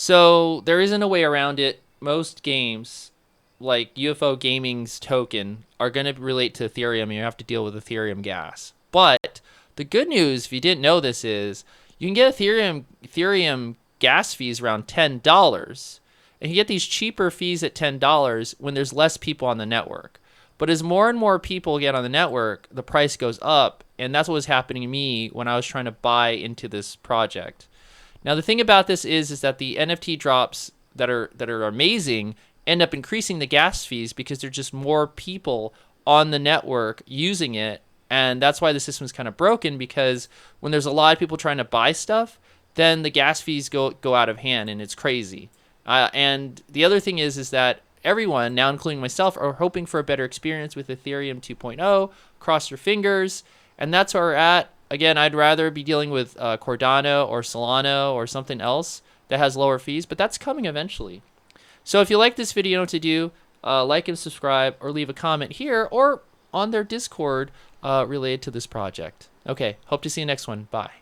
So there isn't a way around it. Most games, like UFO Gaming's token, are going to relate to Ethereum. And you have to deal with Ethereum gas. But the good news, if you didn't know this, is you can get Ethereum gas fees around $10, and you get these cheaper fees at $10 when there's less people on the network. But as more and more people get on the network, the price goes up, and that's what was happening to me when I was trying to buy into this project. Now the thing about this is that the NFT drops that are amazing end up increasing the gas fees because there's just more people on the network using it, and that's why the system is kind of broken, because when there's a lot of people trying to buy stuff, then the gas fees go out of hand, and it's crazy. And the other thing is that everyone, now including myself, are hoping for a better experience with Ethereum 2.0. Cross your fingers, and that's where we're at. Again, I'd rather be dealing with Cardano or Solana or something else that has lower fees, but that's coming eventually. So if you like this video, you know what to do. Like and subscribe, or leave a comment here or on their Discord related to this project. Okay, hope to see you next one. Bye.